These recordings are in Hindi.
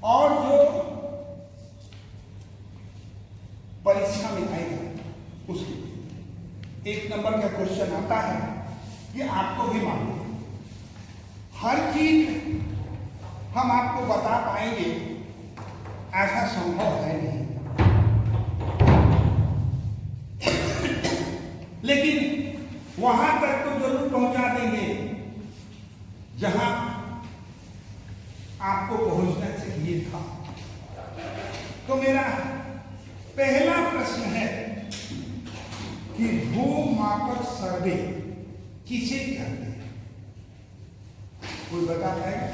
और जो परीक्षा में आएगा उसके 1 नंबर का क्वेश्चन आता है, ये आपको भी मालूम है। हर चीज हम आपको बता पाएंगे ऐसा संभव है नहीं, लेकिन वहां तक तो जरूर पहुंचा देंगे जहां आपको पहुंचना चाहिए था। तो मेरा पहला प्रश्न है कि भूमापक सर्वे किसे कहते हैं? कोई बता पाएगा?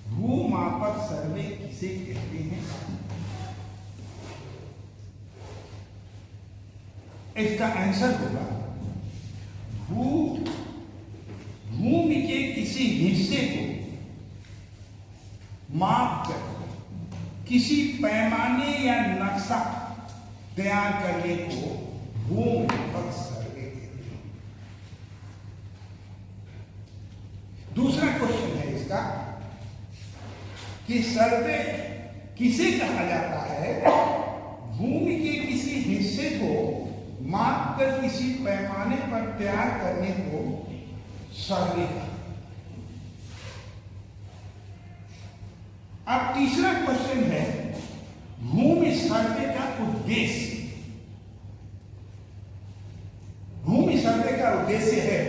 भूमापक सर्वे किसे कहते हैं? इसका आंसर होगा भूमि के किसी हिस्से को माप कर किसी पैमाने या नक्शा तैयार करने को भूमापक सर्वे कहते हैं। दूसरा क्वेश्चन है इसका कि सर्वे किसे कहा जाता है? भूमि के किसी हिस्से को माप कर किसी पैमाने पर तैयार करने को सर्वे का। अब तीसरा क्वेश्चन है भूमि सर्वे का उद्देश्य। भूमि सर्वे का उद्देश्य है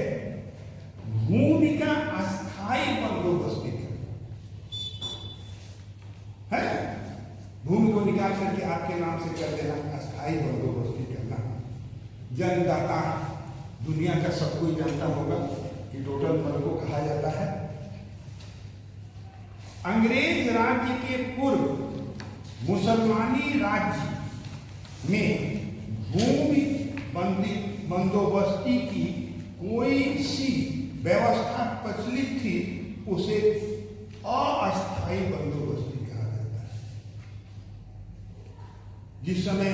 भूमि का अस्थायी बंदोबस्त है। भूमि को निकाल करके आपके नाम से कर देना, अस्थायी बंदोबस्त करना। जनदाता दुनिया का सब कोई जानता होगा कि टोटल मल को कहा जाता है। अंग्रेज राज्य के पूर्व मुसलमानी राज्य में भूमि बंदोबस्ती की कोई सी व्यवस्था प्रचलित थी, उसे अस्थायी बंदोबस्ती कहा जाता है। जिस समय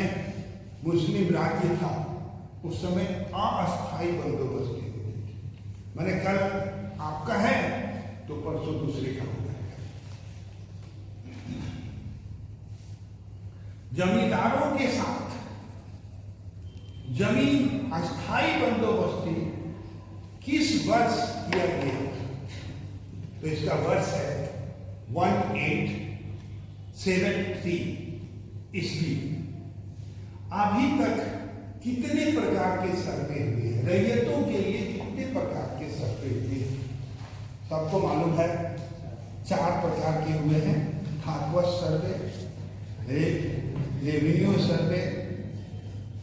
मुस्लिम राज्य था उस समय अस्थायी बंदोबस्ती होती थी। मैंने कल आपका है तो परसों दूसरे का हो जाएगा। जमींदारों के साथ जमीन अस्थायी बंदोबस्ती किस वर्ष किया गया? तो इसका वर्ष है 1873 ईस्वी। अभी तक कितने प्रकार के सर्वे हुए हैं? रैयतों के लिए कितने प्रकार के सर्वे हुए हैं? सबको मालूम है 4 प्रकार के हुए हैं। खाकवस सर्वे, रेवेन्यू सर्वे,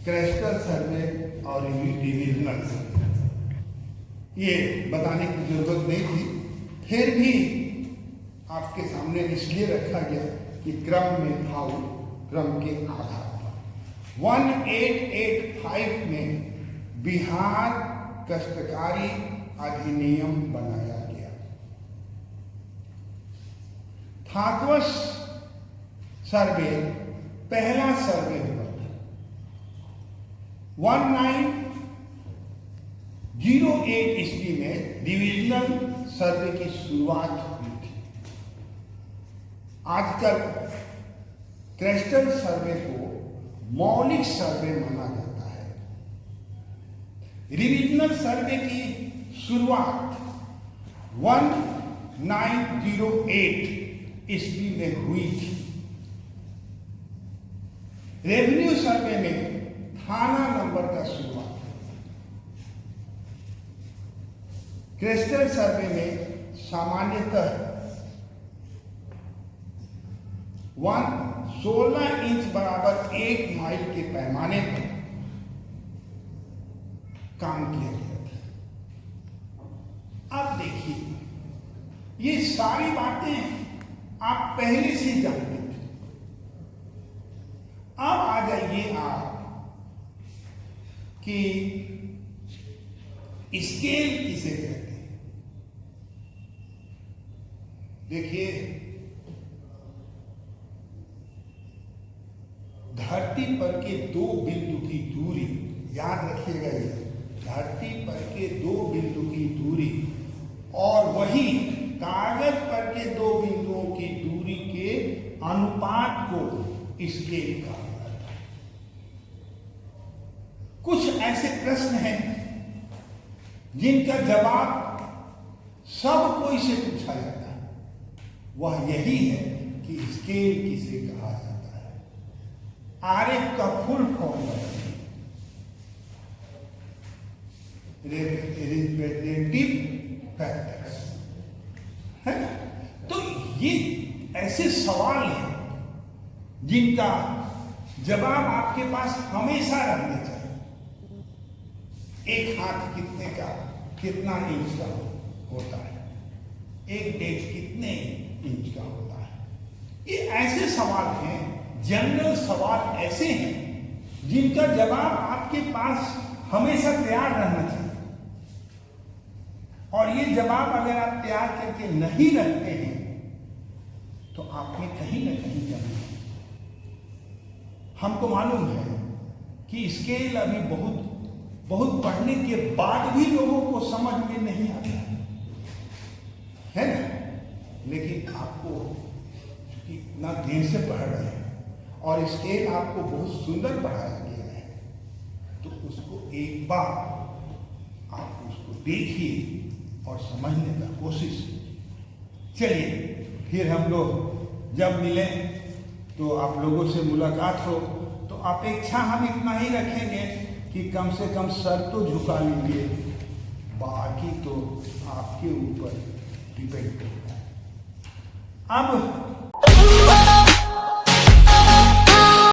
क्रेस्टल सर्वे और डिविजनल सर्वे। ये बताने की जरूरत नहीं थी, फिर भी आपके सामने इसलिए रखा गया कि क्रम में था, क्रम के आधार पर 1885 में बिहार काश्तकारी अधिनियम बनाया गया। खाकवस सर्वे पहला सर्वे हुआ था। 1908 ईस्वी में डिविजनल सर्वे की शुरुआत हुई थी। आजकल क्रेस्टल सर्वे को मौलिक सर्वे माना जाता है। डिविजनल सर्वे की शुरुआत 1908 ईस्वी में हुई थी। रेवेन्यू सर्वे में थाना नंबर का शुरुआत। क्रेस्टल सर्वे में सामान्यतः 16 इंच बराबर 1 माइल के पैमाने पर काम किया गया था। अब देखिए, ये सारी बातें आप पहले से जानते थे। अब आ जाइए आप कि स्केल किसे कहते हैं। देखिए, धरती पर के 2 बिंदु की दूरी, याद रखिएगा, ये धरती पर के 2 बिंदु की दूरी और वही कागज पर के 2 बिंदुओं स्केल कहा जाता है। कुछ ऐसे प्रश्न हैं जिनका जवाब सब कोई से पूछा जाता है, वह यही है कि स्केल किसे कहा जाता है। आरएफ का फुल फॉर्म बताइए। रिप्रेजेंटेटिव फैक्टर्स है ना। तो ये ऐसे सवाल हैं जिनका जवाब आपके पास हमेशा रहना चाहिए। एक हाथ कितना इंच का होता है, एक डेस्क कितने इंच का होता है। ये ऐसे सवाल हैं, जनरल सवाल ऐसे हैं जिनका जवाब आपके पास हमेशा तैयार रहना चाहिए। और ये जवाब अगर आप तैयार करके नहीं रखते हैं तो आपने कहीं ना कहीं कमी है। हमको मालूम है कि स्केल अभी बहुत पढ़ने के बाद भी लोगों को समझ में नहीं आता है ना। लेकिन आपको इतना देर से पढ़ रहे हैं और स्केल आपको बहुत सुंदर पढ़ाया गया है, तो उसको एक बार आप उसको देखिए और समझने का कोशिश कीजिए। चलिए फिर हम लोग जब मिलें तो आप लोगों से मुलाकात हो, तो अपेक्षा हम इतना ही रखेंगे कि कम से कम सर तो झुका लीजिए, बाकी तो आपके ऊपर डिपेंड करता है। अब